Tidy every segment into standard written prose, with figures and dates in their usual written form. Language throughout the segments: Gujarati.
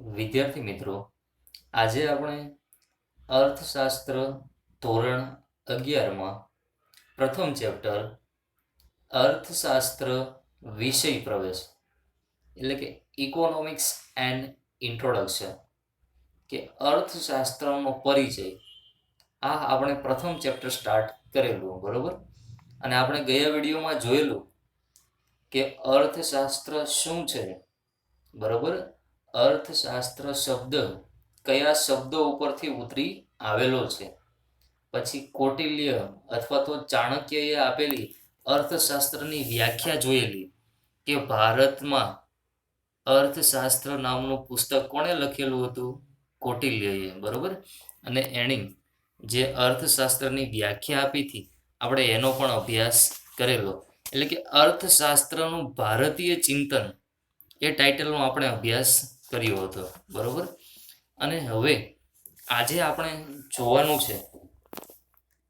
વિદ્યાર્થી મિત્રો, આજે આપણે અર્થશાસ્ત્ર ધોરણ 11માં પ્રથમ ચેપ્ટર અર્થશાસ્ત્ર વિષય પ્રવેશ એટલે કે ઇકોનોમિક્સ એન્ડ ઇન્ટ્રોડક્શન કે અર્થશાસ્ત્રનો પરિચય આ આપણે પ્રથમ ચેપ્ટર સ્ટાર્ટ કરેલું, બરોબર. અને આપણે ગયા વિડીયોમાં જોયેલું કે અર્થશાસ્ત્ર શું છે, બરોબર. અર્થશાસ્ત્ર શબ્દ કયા શબ્દો ઉપરથી ઉતરી આવેલો છે. પછી કૌટિલ્ય અથવા તો ચાણક્યએ આપેલી અર્થશાસ્ત્રની વ્યાખ્યા જોયેલી કે ભારતમાં અર્થશાસ્ત્ર નામનું પુસ્તક કોણે લખેલું હતું? કૌટિલ્યએ, બરોબર. અને એણે જે અર્થશાસ્ત્રની વ્યાખ્યા આપી હતી આપણે એનો પણ અભ્યાસ કરેલો. એટલે કે અર્થશાસ્ત્રનું ભારતીય ચિંતન એ ટાઇટલનો આપણે અભ્યાસ કર્યો હતો, બરોબર. અને હવે આજે આપણે જોવાનું છે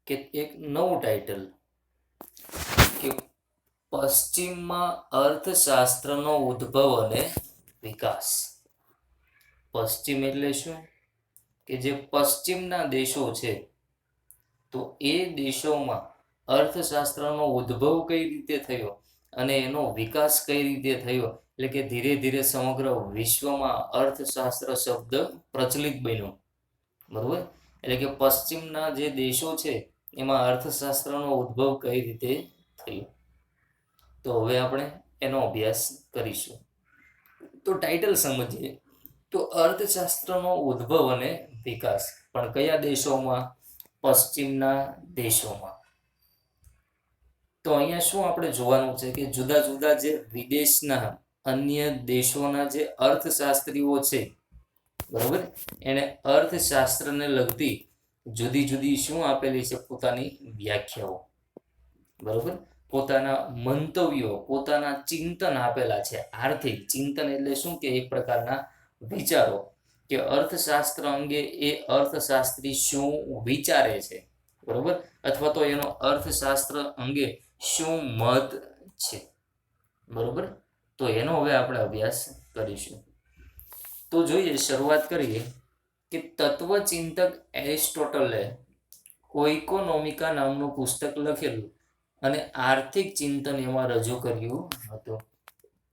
કે એક નવું ટાઇટલ કે પશ્ચિમમાં અર્થશાસ્ત્રનો ઉદ્ભવ અને વિકાસ. પશ્ચિમ એટલે શું? કે જે પશ્ચિમના દેશો છે તો એ દેશોમાં અર્થશાસ્ત્રનો ઉદ્ભવ કઈ રીતે થયો અને એનો વિકાસ કઈ રીતે થયો. એટલે કે ધીરે ધીરે સમગ્ર વિશ્વમાં અર્થશાસ્ત્ર શબ્દ પ્રચલિત બન્યો, બરોબર. એટલે કે પશ્ચિમના જે દેશો છે એમાં અર્થશાસ્ત્રનો ઉદ્ભવ કઈ રીતે થયો, તો હવે આપણે એનો અભ્યાસ કરીશું. તો ટાઇટલ સમજીએ તો અર્થશાસ્ત્રનો ઉદ્ભવ અને વિકાસ, પણ કયા દેશોમાં? પશ્ચિમના દેશોમાં. તો અહીંયા શું આપણે જોવાનું છે કે જુદા જુદા જે વિદેશના અન્ય દેશોના જે અર્થશાસ્ત્રીઓ છે, બરોબર, એને અર્થશાસ્ત્રને લગતી જુદી જુદી શું આપેલી છે? પોતાની વ્યાખ્યાઓ, બરોબર, પોતાના મંતવ્યો, પોતાના ચિંતન આપેલા છે. આર્થિક ચિંતન એટલે શું કે એક પ્રકારના વિચારો કે અર્થશાસ્ત્ર અંગે એ અર્થશાસ્ત્રી શું વિચારે છે, બરોબર, અથવા તો એનો અર્થશાસ્ત્ર અંગે શું મત છે, બરોબર. તો એનો હવે આપણે અભ્યાસ કરીશું. તો જોઈએ, શરૂઆત કરીએ કે તત્વચિંતક એરિસ્ટોટલે ઓઇકોનોમિકા નામનું પુસ્તક લખેલું અને આર્થિક ચિંતન એમાં રજૂ કર્યું હતું.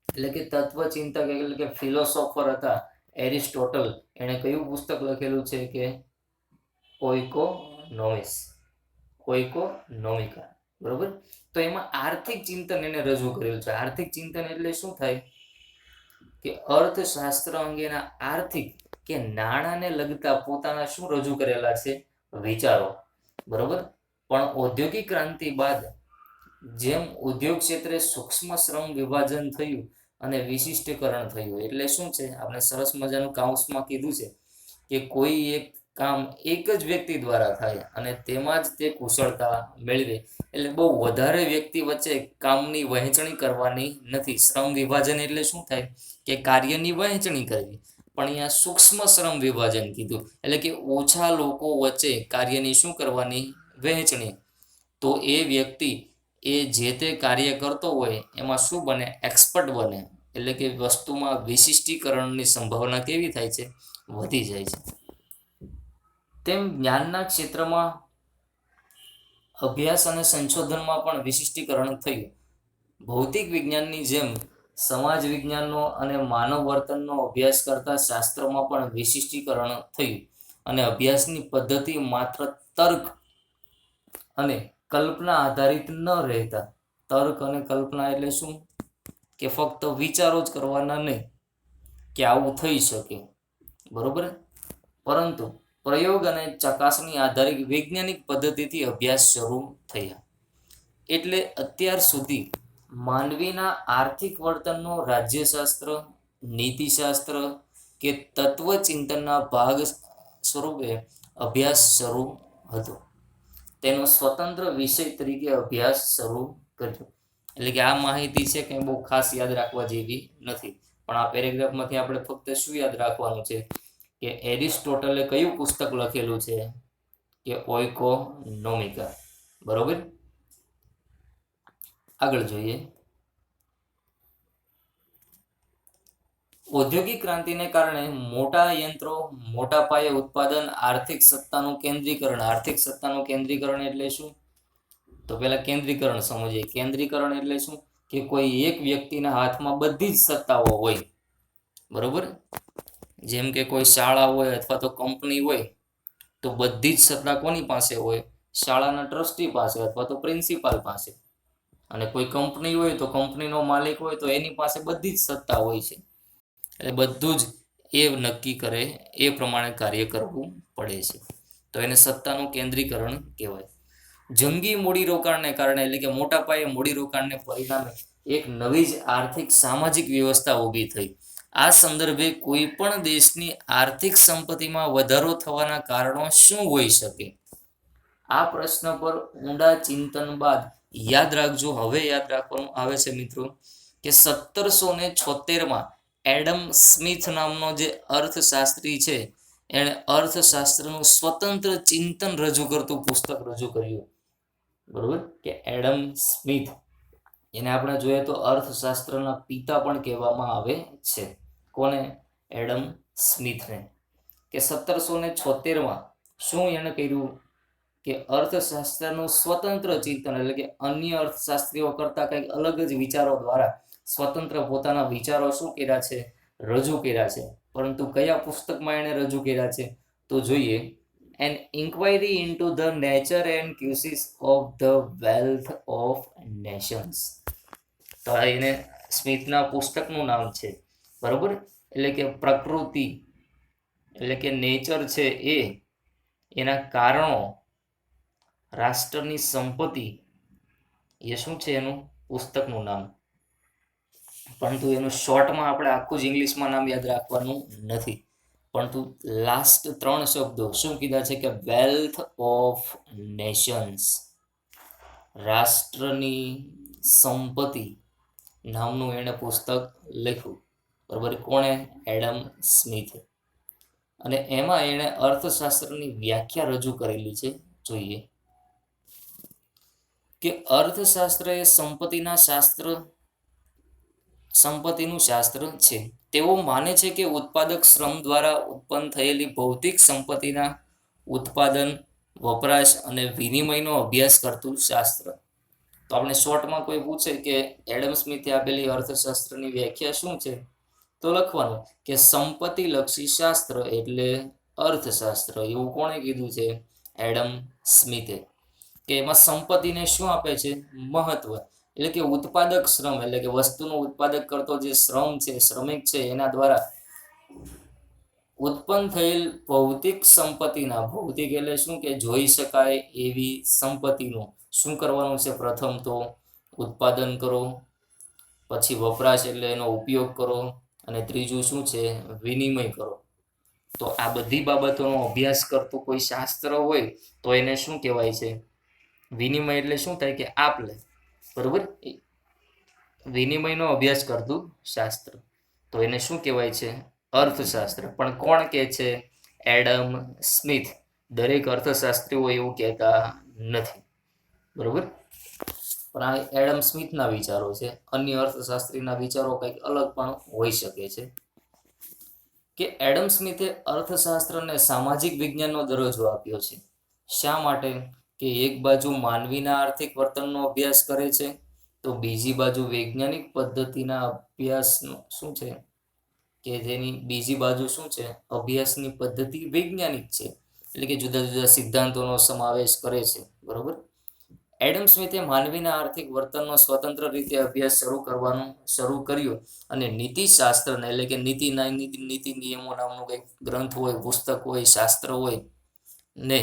એટલે કે તત્વચિંતક એટલે કે ફિલોસોફર હતા એરિસ્ટોટલ. એણે કયું પુસ્તક લખેલું છે? કે ઓઇકોનોમિકા, બરોબર. તો એમાં આર્થિક ચિંતન એને રજૂ કરેલું છે. આર્થિક ચિંતન એટલે શું થાય કે અર્થશાસ્ત્ર અંગેના આર્થિક કે નાણાંને લગતા પોતાના શું રજૂ કરેલા છે? વિચારો, બરોબર. પણ ઔદ્યોગિક ક્રાંતિ બાદ જેમ ઉદ્યોગ ક્ષેત્રે સૂક્ષ્મ શ્રમ વિભાજન થયું અને વિશિષ્ટીકરણ થયું, એટલે શું છે? આપણે સરસ મજાનું કાઉન્સમાં કીધું છે કે કોઈ એક કામ એક જ વ્યક્તિ દ્વારા થાય અને તેમાં જ તે કુશળતા મેળવે. એટલે બહુ વધારે વ્યક્તિ વચ્ચે કામની વહેંચણી કરવાની નથી. શ્રમ વિભાજન એટલે શું થાય કે કાર્યની વહેંચણી કરવી. પણ અહીંયા સૂક્ષ્મ શ્રમ વિભાજન કીધું, એટલે કે ઓછા લોકો વચ્ચે કાર્યની શું કરવાની? વહેંચણી. તો એ વ્યક્તિ એ જે તે કાર્ય કરતો હોય એમાં શું બને? એક્સપર્ટ બને. એટલે કે વસ્તુમાં વિશિષ્ટીકરણની સંભાવના કેવી થાય છે? વધી જાય છે. તેમ જ્ઞાનના ક્ષેત્રમાં અભ્યાસ અને સંશોધનમાં પણ વિશિષ્ટીકરણ થયું. ભૌતિક વિજ્ઞાનની જેમ સમાજ વિજ્ઞાનનો અને માનવ વર્તનનો અભ્યાસ કરતા શાસ્ત્રોમાં પણ વિશિષ્ટીકરણ થયું અને અભ્યાસની પદ્ધતિ માત્ર તર્ક અને કલ્પના આધારિત ન રહેતા. તર્ક અને કલ્પના એટલે શું? કે ફક્ત વિચારો જ કરવાના નહીં કે આવું થઈ શકે, બરોબર, પરંતુ પ્રયોગ અને ચકાસણી આધારિત વૈજ્ઞાનિક પદ્ધતિથી અભ્યાસ શરૂ થયા. એટલે અત્યાર સુધી માનવીના આર્થિક વર્તનનો રાજ્યશાસ્ત્ર, નીતિશાસ્ત્ર કે તત્વચિંતનના ભાગ સ્વરૂપે અભ્યાસ શરૂ હતો. તેનો સ્વતંત્ર વિષય તરીકે અભ્યાસ શરૂ કર્યો. એટલે કે આ માહિતી છે કંઈ બહુ ખાસ યાદ રાખવા જેવી નથી, પણ આ પેરેગ્રાફમાંથી આપણે ફક્ત શું યાદ રાખવાનું છે કે એરિસ્ટોટલે કયું પુસ્તક લખેલું છે? કે ઓઇકોનોમિકા, બરોબર. આગળ જોઈએ. ઔદ્યોગિક ક્રાંતિને કારણે મોટા યંત્રો, મોટા પાયે ઉત્પાદન, આર્થિક સત્તાનું કેન્દ્રીકરણ એટલે શું? તો પહેલા કેન્દ્રીકરણ સમજીએ. કેન્દ્રીકરણ એટલે શું? કે કોઈ એક વ્યક્તિના હાથમાં બધી જ સત્તાઓ હોય, બરોબર. જેમ કે કોઈ શાળા હોય અથવા તો કંપની હોય, તો બધી જ સત્તા કોની પાસે હોય? શાળાના ટ્રસ્ટી પાસે અથવા તો પ્રિન્સિપાલ પાસે. અને કોઈ કંપની હોય તો કંપનીનો માલિક હોય તો એની પાસે બધી જ સત્તા હોય છે. એટલે બધું જ એ નક્કી કરે એ પ્રમાણે કાર્ય કરવું પડે છે. તો એને સત્તાનું કેન્દ્રીકરણ કહેવાય. જંગી મૂડીરોકાણને કારણે એટલે કે મોટા પાયે મૂડીરોકાણને પરિણામે એક નવી જ આર્થિક સામાજિક વ્યવસ્થા ઊભી થઈ. આ સંદર્ભે કોઈ પણ દેશની આર્થિક સંપત્તિમાં વધારો થવાના કારણો શું હોઈ શકે? આ પ્રશ્ન પર ઊંડા ચિંતન બાદ યાદ રાખજો, હવે યાદ રાખવાનું આવે છે મિત્રો, કે 1776માં એડમ સ્મિથ નામનો જે અર્થશાસ્ત્રી છે, એણે અર્થશાસ્ત્રનું સ્વતંત્ર ચિંતન રજૂ કરતું પુસ્તક રજૂ કર્યું, બરોબર. કે એડમ સ્મિથ, એને આપણે જોઈએ તો અર્થશાસ્ત્રના પિતા પણ કહેવામાં આવે છે. કોને? એડમ સ્મિથને. કે 1776માં શું એને કર્યું? કે અર્થશાસ્ત્રનું સ્વતંત્ર ચિંતન એટલે કે અન્ય અર્થશાસ્ત્રીઓ કરતા કંઈક અલગ જ વિચારો દ્વારા સ્વતંત્ર પોતાના વિચારો શું કર્યા છે? રજૂ કર્યા છે. પરંતુ કયા પુસ્તકમાં એને રજૂ કર્યા છે? તો જોઈએ, an inquiry into the nature and causes of the wealth of nations. તો એને સ્મિથના પુસ્તકનું નામ છે, બરોબર. એટલે કે પ્રકૃતિ એટલે કે નેચર છે એના કારણો, રાષ્ટ્રની સંપત્તિ, એ શું છે એનું પુસ્તકનું નામ. પરંતુ એનું શોર્ટમાં આપણે આખું જ ઇંગ્લિશમાં નામ યાદ રાખવાનું નથી. પરંતુ લાસ્ટ 3 શબ્દો શું કીધા છે? કે વેલ્થ ઓફ નેશન્સ, રાષ્ટ્રની સંપત્તિ નામનું એણે પુસ્તક લખ્યું, બરાબર. કોણે? એડમ સ્મિથે. અને એમાં એણે અર્થશાસ્ત્રની વ્યાખ્યા રજૂ કરેલી છે, જોઈએ. કે અર્થશાસ્ત્ર એ સંપત્તિનું શાસ્ત્ર છે. તેઓ માને છે કે ઉત્પાદક શ્રમ દ્વારા ઉત્પન્ન થયેલી ભૌતિક સંપત્તિના ઉત્પાદન, વપરાશ અને વિનિમયનો અભ્યાસ કરતું શાસ્ત્ર. તો આપણે શોર્ટમાં કોઈ પૂછે કે એડમ સ્મિથે આપેલી અર્થશાસ્ત્રની વ્યાખ્યા શું છે, તો લખવાનું કે સંપત્તિલક્ષી શાસ્ત્ર એટલે અર્થશાસ્ત્ર. એવું કોણે કીધું છે? એડમ સ્મિથે. કે એમાં સંપત્તિને શું આપે છે? મહત્વ. એટલે કે ઉત્પાદક શ્રમ એટલે કે વસ્તુનું ઉત્પાદક કરતો જે શ્રમ છે, શ્રમિક છે, એના દ્વારા ઉત્પન્ન થયેલ ભૌતિક સંપત્તિના, ભૌતિક એટલે શું? કે જોઈ શકાય એવી સંપત્તિનું શું કરવાનું છે? પ્રથમ તો ઉત્પાદન કરો, પછી વપરાશ એટલે એનો ઉપયોગ કરો, અને ત્રીજું શું છે? વિનિમય કરો. તો આ બધી બાબતોનો અભ્યાસ કરતું કોઈ શાસ્ત્ર હોય તો એને શું કહેવાય છે? વિનિમય એટલે શું થાય? કે આપ લે, બરોબર. વિનિમયનો અભ્યાસ કરતું શાસ્ત્ર, તો એને શું કહેવાય છે? અર્થશાસ્ત્ર. પણ કોણ કહે છે? Adam Smith. દરેક અર્થશાસ્ત્રીઓ એવું કહેતા નથી, બરોબર. પણ આ એડમ સ્મિથના વિચારો છે. અન્ય અર્થશાસ્ત્રીના વિચારો કંઈક અલગ પણ હોઈ શકે છે. કે એડમ સ્મિથે અર્થશાસ્ત્રને સામાજિક વિજ્ઞાનનો દરજ્જો આપ્યો છે. શા માટે? કે એક બાજુ માનવીના આર્થિક વર્તનનો અભ્યાસ કરે છે, તો બીજી બાજુ વૈજ્ઞાનિક પદ્ધતિના અભ્યાસનું શું છે? કે જેની બીજી બાજુ શું છે? અભ્યાસની પદ્ધતિ વૈજ્ઞાનિક છે, એટલે કે જુદા જુદા સિદ્ધાંતોનો સમાવેશ કરે છે, બરોબર. એડમ સ્મિથે માનવીના આર્થિક વર્તનનો સ્વતંત્ર રીતે અભ્યાસ શરૂ કર્યો અને નીતિશાસ્ત્રને એટલે કે નીતિ નિયમો નામનો કંઈક ગ્રંથ હોય, પુસ્તક હોય, શાસ્ત્ર હોય ને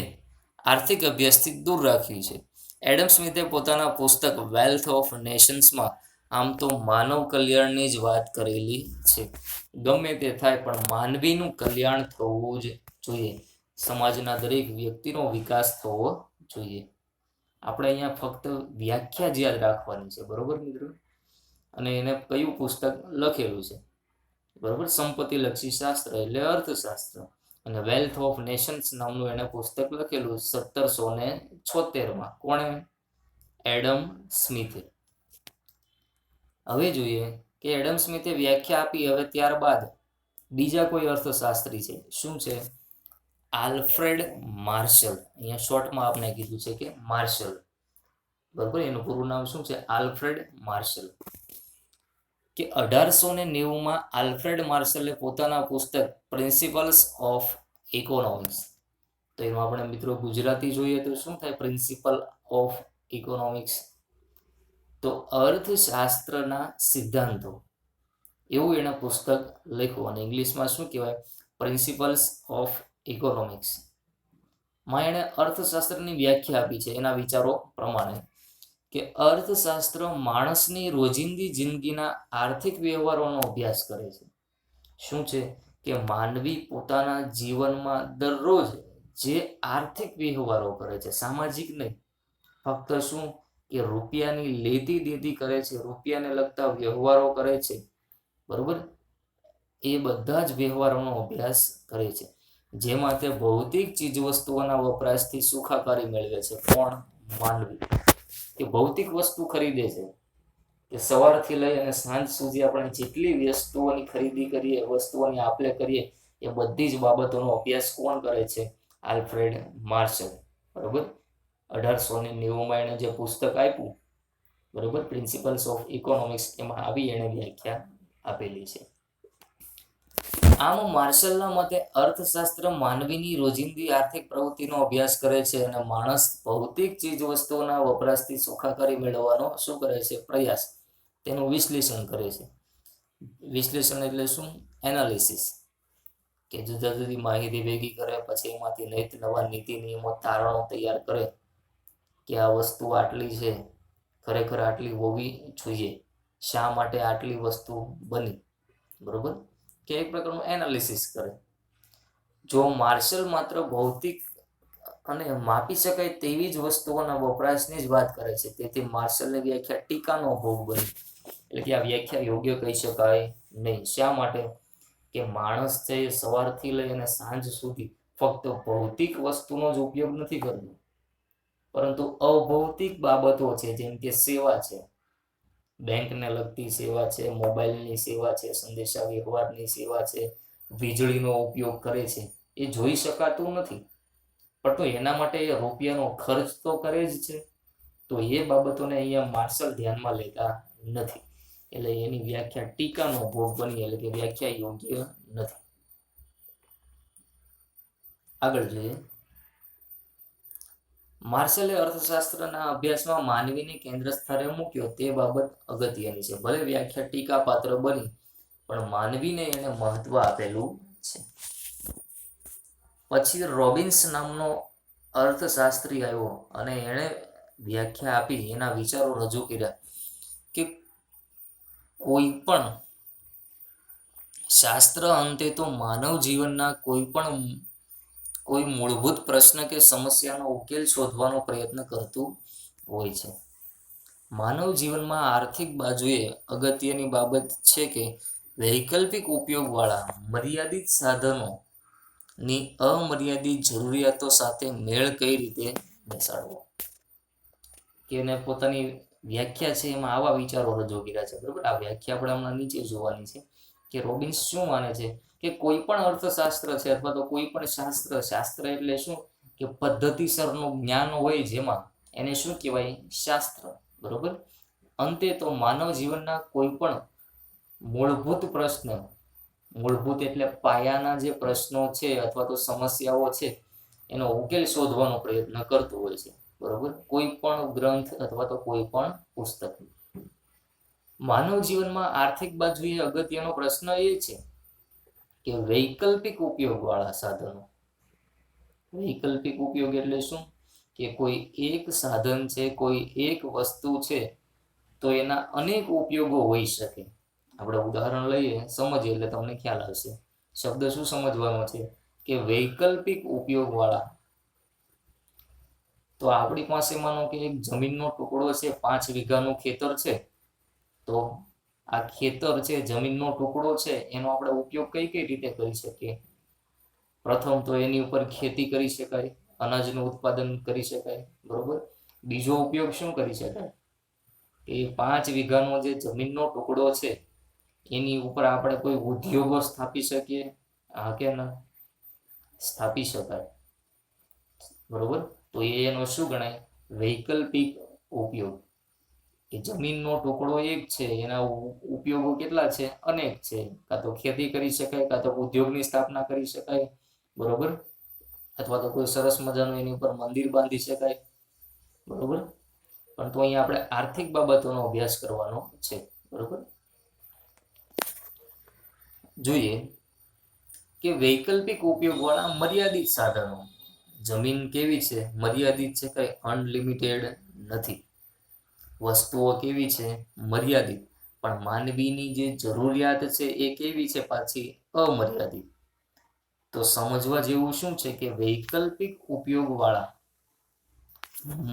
આર્થિક અભ્યાસથી દૂર રાખ્યું છે. એડમ સ્મિથે પોતાના પુસ્તક વેલ્થ ઓફ નેશન્સમાં આમ તો માનવ કલ્યાણની જ વાત કરેલી છે. ગમે તે થાય પણ માનવીનું કલ્યાણ થવું જ જોઈએ. સમાજના દરેક વ્યક્તિનો વિકાસ થવો જોઈએ. આપણે અહીંયા ફક્ત વ્યાખ્યા જ યાદ રાખવાની છે, બરોબર મિત્રો. અને એને કયું પુસ્તક લખેલું છે, બરોબર? સંપત્તિલક્ષી શાસ્ત્ર એટલે અર્થશાસ્ત્ર. અને વેલ્થ ઓફ નેશન્સ નામનું એને પુસ્તક લખેલું 1776માં. કોણે? એડમ સ્મિથે. હવે જોઈએ કે એડમ સ્મિથે વ્યાખ્યા આપી. હવે ત્યારબાદ બીજા કોઈ અર્થશાસ્ત્રી છે, શું છે? Alfred Marshall. અહીંયા શોર્ટમાં આપણે કીધું છે કે માર્શલ, બરોબર. એનું પૂરું નામ શું છે? Alfred Marshall. કે 1890માં આલ્ફ્રેડ માર્શલે પોતાના પુસ્તક પ્રિન્સિપલ્સ ઓફ ઇકોનોમિક્સ, તો એમાં આપણે મિત્રો ગુજરાતી જોઈએ તો શું થાય? પ્રિન્સિપલ ઓફ ઇકોનોમિક્સ, તો અર્થશાસ્ત્રના સિદ્ધાંતો, એવું એણે પુસ્તક લખ્યું. અને ઇંગ્લિશમાં શું કહેવાય? Principles of economics. માં એણે અર્થશાસ્ત્રની વ્યાખ્યા આપી છે એના વિચારો પ્રમાણે, કે અર્થશાસ્ત્ર માણસની રોજિંદી જિંદગીના આર્થિક વ્યવહારોનો અભ્યાસ કરે છે. શું છે? કે માનવી પોતાના જીવનમાં દરરોજ જે આર્થિક વ્યવહારો કરે છે, સામાજિક નહીં, ફક્ત શું કે રૂપિયાની લેતી દેતી કરે છે, રૂપિયાને લગતા વ્યવહારો કરે છે, બરોબર, એ બધા જ વ્યવહારોનો અભ્યાસ કરે છે, જેમાં તે ભૌતિક ચીજવસ્તુઓના વપરાશથી સુખાકારી મેળવે છે. કોણ? માનવી. કે ભૌતિક વસ્તુ ખરીદે છે, કે સવારથી લઈ અને સાંજ સુધી આપણે જેટલી વસ્તુઓની ખરીદી કરીએ, વસ્તુઓની આપલે કરીએ, એ બધી જ બાબતોનો અભ્યાસ કોણ કરે છે? આલ્ફ્રેડ માર્શલ, બરોબર. 1890માં એણે જે પુસ્તક આપ્યું, બરોબર, પ્રિન્સિપલ્સ ઓફ ઇકોનોમિક્સ, એમાં આવી એણે વ્યાખ્યા આપેલી છે. આમ માર્શલના મતે અર્થશાસ્ત્ર માનવીની રોજિંદી આર્થિક પ્રવૃત્તિનો અભ્યાસ કરે છે અને માણસ ભૌતિક ચીજ વસ્તુઓના વપરાશથી સુખાકારી મેળવવાનો શું કરે છે? પ્રયાસ, તેનું વિશ્લેષણ કરે છે. વિશ્લેષણ એટલે શું? એનાલિસિસ. કે જુદા જુદી માહિતી ભેગી કરે, પછી એમાંથી નવા નીતિ નિયમો તારણો તૈયાર કરે કે આ વસ્તુ આટલી છે, ખરેખર આટલી હોવી જોઈએ, શા માટે આટલી વસ્તુ બની, બરોબર, કે એક પ્રકારનું એનાલિસિસ કરે. જો માર્શલ માત્ર ભૌતિક અને માપી શકાય તેવી જ વસ્તુઓના વપરાશની જ વાત કરે છે, તેથી માર્શલની વ્યાખ્યા ટીકાનો ભોગ બની. એટલે કે આ વ્યાખ્યા યોગ્ય કહી શકાય નહીં. શા માટે? કે માણસ છે સવારથી લઈ અને સાંજ સુધી ફક્ત ભૌતિક વસ્તુનો જ ઉપયોગ નથી કરતો, પરંતુ અભૌતિક બાબતો છે, જેમ કે સેવા છે, બેંકને લગતી સેવા છે, મોબાઈલની સેવા છે, સંદેશા વ્યવહારની સેવા છે, વીજળીનો ઉપયોગ કરે છે, એ જોઈ શકાતું નથી, પરંતુ એના માટે રૂપિયાનો ખર્ચ તો કરે જ છે. તો એ બાબતોને અહીંયા માર્શલ ધ્યાનમાં લેતા નથી, એટલે એની વ્યાખ્યા ટીકાનો ભોગ બની, એટલે કે વ્યાખ્યા યોગ્ય નથી. આગળ જોઈએ. માર્શલે અર્થશાસ્ત્રના અભ્યાસમાં માનવીને કેન્દ્ર સ્થળે મૂક્યો તે બાબત અગત્યની છે. ભલે વ્યાખ્યા ટીકાપાત્ર બની, પણ માનવીને એને મહત્વ આપેલું છે. પછી રોબિન્સ નામનો અર્થશાસ્ત્રી આવ્યો અને એણે વ્યાખ્યા આપી, એના વિચારો રજૂ કર્યા કે કોઈ પણ શાસ્ત્ર અંતે તો માનવ જીવનના કોઈ મૂળભૂત પ્રશ્ન કે સમસ્યાનો ઉકેલ શોધવાનો પ્રયત્ન કરતું હોય છે. માનવ જીવનમાં આર્થિક બાજુએ અગત્યની બાબત છે કે વૈકલ્પિક ઉપયોગવાળા મર્યાદિત સાધનોની અમર્યાદિત જરૂરિયાતો સાથે મેળ કઈ રીતે બેસાડવો. કે એને પોતાની વ્યાખ્યા છે એમાં આવા વિચારો રજૂ કર્યા છે, બરોબર. આ વ્યાખ્યા આપણે હમણાં નીચે જોવાની છે કે રોબિન્સ શું માને છે કે કોઈ પણ અર્થશાસ્ત્ર છે અથવા તો કોઈ પણ શાસ્ત્ર એટલે શું કે પદ્ધતિસરનું જ્ઞાન હોય, જેમાં એને શું કહેવાય? શાસ્ત્ર, બરોબર. અંતે તો માનવ જીવનના કોઈ પણ મૂળભૂત પ્રશ્ન, મૂળભૂત એટલે પાયાના જે પ્રશ્નો છે અથવા તો સમસ્યાઓ છે, એનો ઉકેલ શોધવાનો પ્રયત્ન કરતું હોય છે, બરોબર. કોઈ પણ ગ્રંથ અથવા તો કોઈ પણ પુસ્તક. માનવ જીવનમાં આર્થિક બાજુએ અગત્યનો પ્રશ્ન એ છે કે વૈકલ્પિક ઉપયોગવાળા સાધનો. વૈકલ્પિક ઉપયોગ એટલે શું કે કોઈ એક સાધન છે, કોઈ એક વસ્તુ છે, તો એના અનેક ઉપયોગો હોઈ શકે. આપણે ઉદાહરણ લઈએ, સમજીએ એટલે તમને ખ્યાલ આવશે. શબ્દ શું સમજવાનો છે કે વૈકલ્પિક ઉપયોગવાળા. તો આપણી પાસે માનો કે એક જમીનનો ટુકડો છે, 5 વીઘાનું ખેતર છે, તો આ ખેતર છે, જમીનનો ટુકડો છે, એનો આપણે ઉપયોગ કઈ રીતે કરી શકીએ? પ્રથમ તો એની ઉપર ખેતી કરી શકાય, અનાજનું ઉત્પાદન કરી શકાય, બરોબર. બીજો ઉપયોગ શું કરી શકાય? એ 5 વીઘાનો જે જમીનનો ટુકડો છે, એની ઉપર આપણે કોઈ ઉદ્યોગો સ્થાપી શકીએ? હા કે ના? સ્થાપી શકાય. બરોબર. તો એનો શું ગણાય? વૈકલ્પિક ઉપયોગ. કે જમીનનો ટુકડો એક છે, એના ઉપયોગો કેટલા છે? અનેક છે. કાં તો ખેતી કરી શકાય, કાં તો ઉદ્યોગની સ્થાપના કરી શકાય. બરોબર. અથવા તો કોઈ સરસ મજાનું એની ઉપર મંદિર બાંધી શકાય. બરોબર. પણ તો અહીંયા આપણે આર્થિક બાબતોનો અભ્યાસ કરવાનો છે. બરોબર. જોઈએ કે વૈકલ્પિક ઉપયોગવાળા મર્યાદિત સાધનો. જમીન કેવી છે? મર્યાદિત છે, કઈ અનલિમિટેડ નથી. વસ્તુઓ કેવી છે? મર્યાદિત. પણ માનવીની જે જરૂરિયાત છે એ કેવી છે? પાછી અમર્યાદિત. તો સમજવા જેવું શું છે કે વૈકલ્પિક ઉપયોગવાળા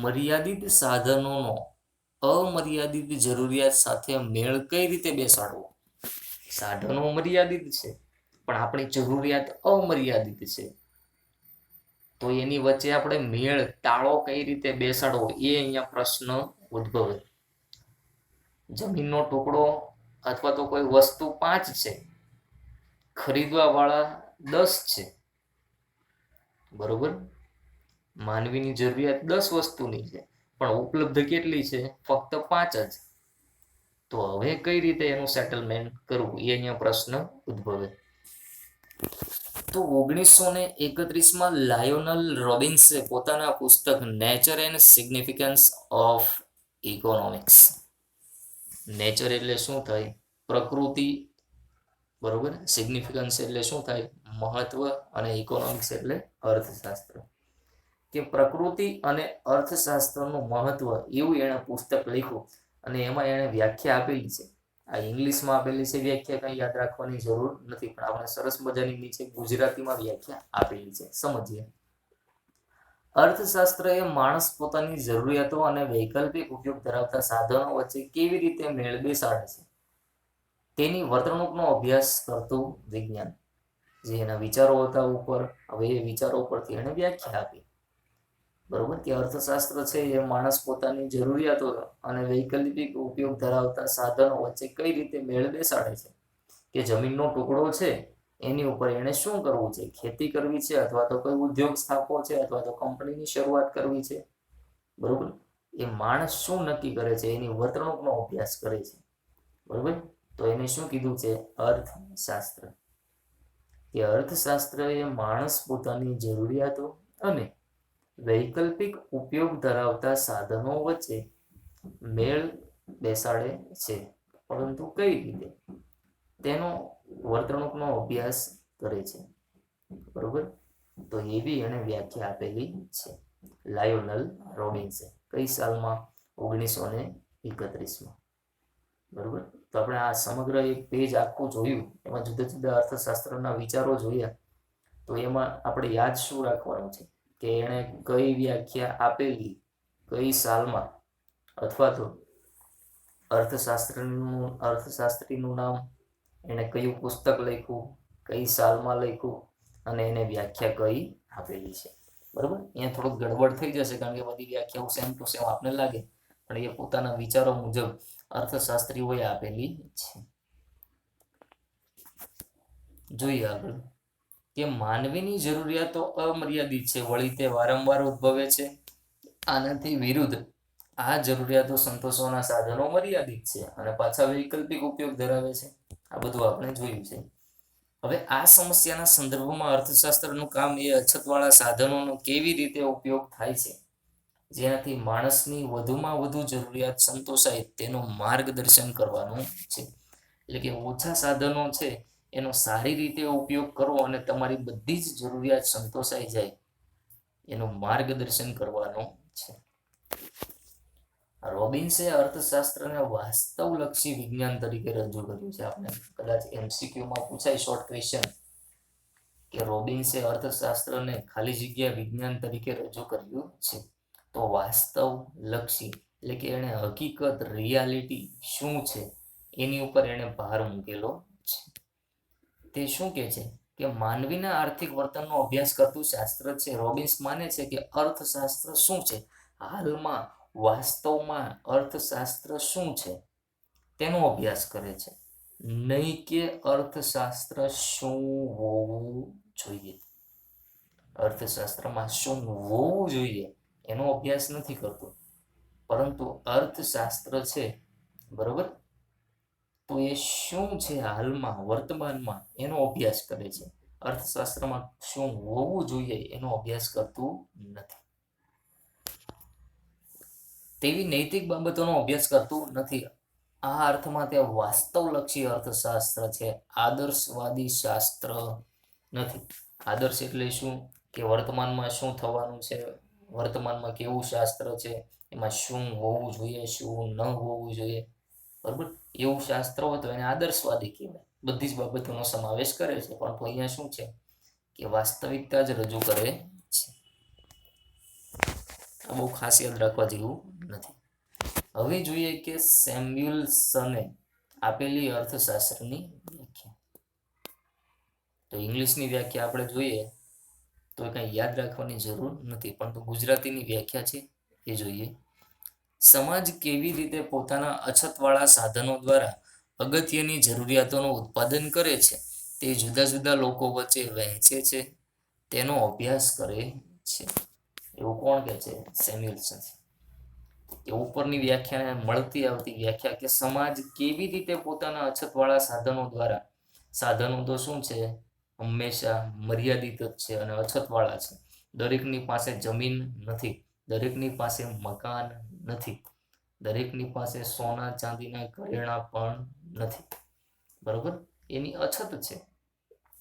મર્યાદિત સાધનોનો અમર્યાદિત જરૂરિયાત સાથે મેળ કઈ રીતે બેસાડવો? સાધનો મર્યાદિત છે, પણ આપણી જરૂરિયાત અમર્યાદિત છે. તો એની વચ્ચે આપણે મેળ તાળો કઈ રીતે બેસાડવો એ અહીંયા પ્રશ્ન ઉદ્ભવે. જમીનનો ટુકડો અથવા તો કોઈ વસ્તુ 5 છે, ખરીદવા વાળા 10 છે. બરોબર. માનવીની જરૂરિયાત 10 વસ્તુની છે, પણ ઉપલબ્ધ કેટલી છે? ફક્ત 5 જ. તો હવે કઈ રીતે એનું સેટલમેન્ટ કરવું એ અહીંયા પ્રશ્ન ઉદ્ભવે. તો 1931માં લાયોનલ રોબિન્સે પોતાના પુસ્તક nature and significance of economics. Nature એટલે શું થાય? પ્રકૃતિ. બરોબર. સિગ્નિફિકન્સ એટલે શું થાય? મહત્વ. અને ઇકોનોમિક્સ એટલે અર્થશાસ્ત્ર. કે પ્રકૃતિ અને અર્થશાસ્ત્રનું મહત્વ એવું એણે પુસ્તક લખ્યું અને એમાં એણે વ્યાખ્યા આપેલી છે. આ ઇંગ્લિશમાં આપેલી છે વ્યાખ્યા, કંઈ યાદ રાખવાની જરૂર નથી, પણ આપણે સરસ મજાની નીચે ગુજરાતીમાં વ્યાખ્યા આપેલી છે. સમજીએ. અર્થશાસ્ત્ર એ માણસ પોતાની જરૂરિયાતો અને વૈકલ્પિક ઉપયોગ ધરાવતા સાધનો વચ્ચે કેવી રીતે મેળ બેસાડે છે તેની વર્તણૂકનો અભ્યાસ કરતું વિજ્ઞાન. જે એના વિચારો હતા ઉપર, હવે એ વિચારો પરથી એને વ્યાખ્યા આપી. બરોબર. કે અર્થશાસ્ત્ર છે એ માણસ પોતાની જરૂરિયાતો અને વૈકલ્પિક ઉપયોગ ધરાવતા સાધનો વચ્ચે કઈ રીતે મેળ બેસાડે છે. કે જમીનનો ટુકડો છે, એની ઉપર એને શું કરવું છે? ખેતી કરવી છે, અથવા તો કોઈ ઉદ્યોગ સ્થાપવો છે, અથવા તો કંપનીની શરૂઆત કરવી છે. બરોબર. એ માણસ શું નક્કી કરે છે? એની વર્તણૂકનો અભ્યાસ કરે છે. બરોબર. તો એને શું કીધું છે? અર્થશાસ્ત્ર. કે અર્થશાસ્ત્ર એ માણસ પોતાની જરૂરિયાતો અને વૈકલ્પિક ઉપયોગ ધરાવતા સાધનો વચ્ચે મેળ બેસાડે છે. પરંતુ કઈ રીતે? તેનો વર્તણૂકનો અભ્યાસ કરે છે. બરોબર. તો એ બી એને વ્યાખ્યા આપેલી છે લાયોનલ રોબિન્સે. કઈ સાલમાં? 1931માં. બરોબર. તો આપણે આ સમગ્ર એક પેજ આખું જોયું, એમાં જુદા જુદા અર્થશાસ્ત્રના વિચારો જોયા. તો એમાં આપણે યાદ શું રાખવાનું છે? કે એણે કઈ વ્યાખ્યા આપેલી, કઈ સાલમાં, અથવા તો અર્થશાસ્ત્રીનું નામ, એને કયું પુસ્તક લખ્યું, કઈ સાલમાં લખ્યું, અને એને વ્યાખ્યા કઈ આપેલી છે. બરોબર. અહીંયા થોડુંક ગડબડ થઈ જશે, કારણ કે બધી વ્યાખ્યાઓ સેમ ટુ સેમ આપને લાગે, પણ એ પોતાના વિચારો મુજબ અર્થશાસ્ત્રીઓએ આપેલી છે. જોઈએ આગળ કે માનવીની જરૂરિયાતો અમર્યાદિત છે, વળી તે વારંવાર ઉદ્ભવે છે. આનાથી વિરુદ્ધ આ જરૂરિયાતો સંતોષવાના સાધનો મર્યાદિત છે અને પાછા વૈકલ્પિક ઉપયોગ ધરાવે છે. આ બધું આપણે જોયું છે. હવે આ સમસ્યાના સંદર્ભમાં અર્થશાસ્ત્રનું કામ એ અછતવાળા સાધનોનો કેવી રીતે ઉપયોગ થાય છે, જેનાથી માણસની વધુમાં વધુ જરૂરિયાત સંતોષાય તેનું માર્ગદર્શન કરવાનું છે. એટલે કે ઓછા સાધનો છે એનો સારી રીતે ઉપયોગ કરવો અને તમારી બધી જ જરૂરિયાત સંતોષાઈ જાય એનું માર્ગદર્શન કરવાનું છે. રોબિન્સે અર્થશાસ્ત્રને વાસ્તવલક્ષી વિજ્ઞાન તરીકે રજૂ કર્યું છે. આપણે કદાચ MCQમાં પૂછાય શોર્ટ ક્વેશ્ચન કે રોબિન્સે અર્થશાસ્ત્રને ખાલી જગ્યા વિજ્ઞાન તરીકે રજૂ કર્યું છે. તો વાસ્તવલક્ષી એટલે કે એને હકીકત, રિયાલિટી શું છે એની ઉપર એને ભાર મૂકેલો છે. તે શું કહે છે કે માનવીના આર્થિક વર્તનનો અભ્યાસ કરતું શાસ્ત્ર છે. રોબિન્સ માને છે કે અર્થશાસ્ત્ર શું છે, હાલમાં વાસ્તવમાં અર્થશાસ્ત્ર શું છે તેનો અભ્યાસ કરે છે. નહીં કે અર્થશાસ્ત્ર શું હોવું જોઈએ. અર્થશાસ્ત્રમાં શું હોવું જોઈએ એનો અભ્યાસ નથી કરતો, પરંતુ અર્થશાસ્ત્ર છે, બરોબર, તો એ શું છે હાલમાં વર્તમાનમાં એનો અભ્યાસ કરે છે. અર્થશાસ્ત્રમાં શું હોવું જોઈએ એનો અભ્યાસ કરતું નથી. તેવી નૈતિક બાબતોનો અભ્યાસ કરતું નથી. આ અર્થમાં તે વાસ્તવલક્ષી અર્થશાસ્ત્ર છે, આદર્શવાદી શાસ્ત્ર નથી. આદર્શ એટલે શું કે વર્તમાનમાં શું થવાનું છે, વર્તમાનમાં કેવું શાસ્ત્ર છે, એમાં શું હોવું જોઈએ શું ન હોવું જોઈએ, બરોબર, એવું શાસ્ત્ર હોય તો એને આદર્શવાદી કહેવાય. બધી જ બાબતોનો સમાવેશ કરે છે, પરંતુ અહીંયા શું છે કે વાસ્તવિકતા જ રજૂ કરે છે. આ બહુ ખાસ યાદ રાખવા જેવું નથી. હવે જોઈએ કે સેમ્યુઅલ્સને આપેલી અર્થશાસ્ત્રની વ્યાખ્યા. તો ઇંગ્લિશની વ્યાખ્યા આપણે જોઈએ તો કંઈ યાદ રાખવાની જરૂર નથી, પરંતુ ગુજરાતીની વ્યાખ્યા છે એ જોઈએ. સમાજ કેવી રીતે પોતાના અછતવાળા સાધનો દ્વારા અગત્યની જરૂરિયાતોનું ઉત્પાદન કરે છે તે જુદા જુદા લોકો વચ્ચે વહેંચે છે તેનો અભ્યાસ કરે છે. એવું કોણ કહે છે? સેમ્યુઅલ્સન. કે ઉપરની વ્યાખ્યાને મળતી આવતી વ્યાખ્યા કે સમાજ કેવી રીતે પોતાના અછતવાળા સાધનો દ્વારા, સાધનો તો શું છે હંમેશા મર્યાદિત જ છે અને અછતવાળા છે. દરેકની પાસે જમીન નથી, દરેકની પાસે મકાન નથી, દરેકની પાસે સોના ચાંદીના ઘરેણાં પણ નથી, બરોબર, એની અછત છે.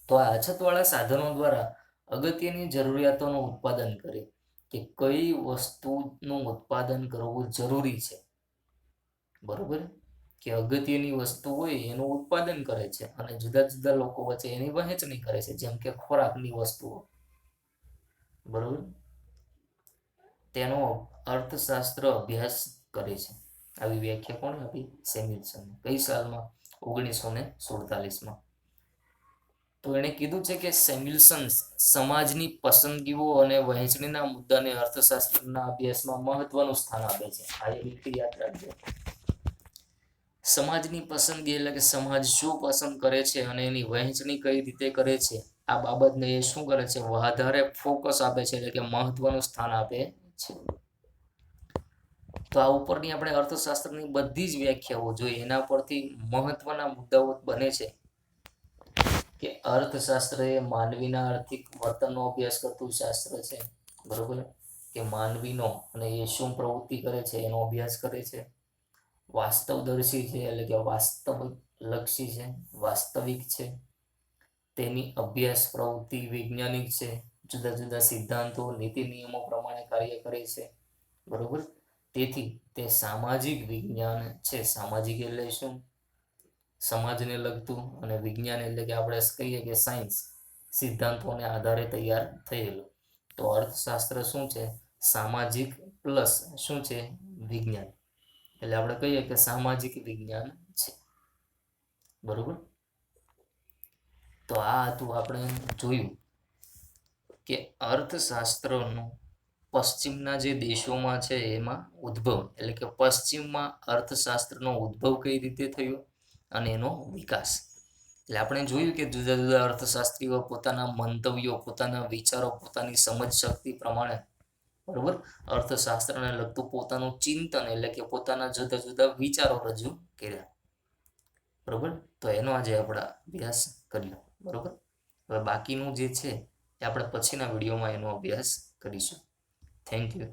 તો આ અછતવાળા સાધનો દ્વારા અગત્યની જરૂરિયાતોનું ઉત્પાદન કરે કે કઈ વસ્તુનું ઉત્પાદન કરવું જરૂરી છે, બરોબર, કે અગત્યની વસ્તુ હોય એનું ઉત્પાદન કરે છે અને જુદા જુદા લોકો વચ્ચે એની વહેંચણી કરે છે, જેમ કે ખોરાકની વસ્તુઓ, બરોબર, તેનો અર્થશાસ્ત્ર અભ્યાસ કરે છે. આવી વ્યાખ્યા કોણે આપી? સેમ્યુઅલ્સને. કઈ સાલમાં? 1947માં. તો એણે કીધું છે કે સેમ્યુઅલ્સન સમાજની પસંદગીઓ અને વહેંચણીના મુદ્દાને અર્થશાસ્ત્રના અભ્યાસમાં મહત્વનું સ્થાન આપે છે. આ રીતે યાદ રાખજો. સમાજની પસંદગી એટલે કે સમાજ શું પસંદ કરે છે અને એની વહેંચણી કઈ રીતે કરે છે, આ બાબતને એ શું કરે છે, વધારે ફોકસ આપે છે, એટલે કે મહત્વનું સ્થાન આપે છે. તો આ ઉપરની આપણે અર્થશાસ્ત્રની બધી જ વ્યાખ્યાઓ જોઈ, એના પરથી મહત્વના મુદ્દાઓ બને છે કે અર્થશાસ્ત્ર એ માનવીના આર્થિક વર્તનનો અભ્યાસ કરતું શાસ્ત્ર છે, બરોબર, કે માનવીનો અને એ શું પ્રવૃત્તિ કરે છે એનો અભ્યાસ કરે છે. વાસ્તવદર્શી છે એટલે કે વાસ્તવિક છે, વાસ્તવિક છે. તેની અભ્યાસ પ્રવૃત્તિ વૈજ્ઞાનિક છે, જુદા જુદા સિદ્ધાંતો નીતિ નિયમો પ્રમાણે કાર્ય કરે છે, બરોબર. તેથી તે સામાજિક વિજ્ઞાન છે. સામાજિક એટલે શું? સમાજને લગતું, અને વિજ્ઞાન એટલે કે આપણે કહીએ કે સાયન્સ, સિદ્ધાંતોને આધારે તૈયાર થયેલું. તો અર્થશાસ્ત્ર શું છે? સામાજિક પ્લસ શું છે? વિજ્ઞાન. એટલે આપણે કહીએ કે સામાજિક વિજ્ઞાન છે, બરોબર. તો આ હતું આપણે જોયું કે અર્થશાસ્ત્રનો પશ્ચિમના જે દેશોમાં છે એમાં ઉદ્ભવ, એટલે કે પશ્ચિમમાં અર્થશાસ્ત્રનો ઉદ્ભવ કઈ રીતે થયો અને એનો વિકાસ. એટલે આપણે જોયું કે જુદા જુદા અર્થશાસ્ત્રીઓ પોતાના મંતવ્યો, પોતાના વિચારો, પોતાની સમજ શક્તિ પ્રમાણે, બરોબર, અર્થશાસ્ત્રને લગતું પોતાનું ચિંતન એટલે કે પોતાના જુદા જુદા વિચારો રજૂ કર્યા, બરોબર. તો એનો આજે આપણે અભ્યાસ કર્યો, બરોબર. હવે બાકીનું જે છે એ આપણે પછીના વિડીયોમાં એનો અભ્યાસ કરીશું. Thank you.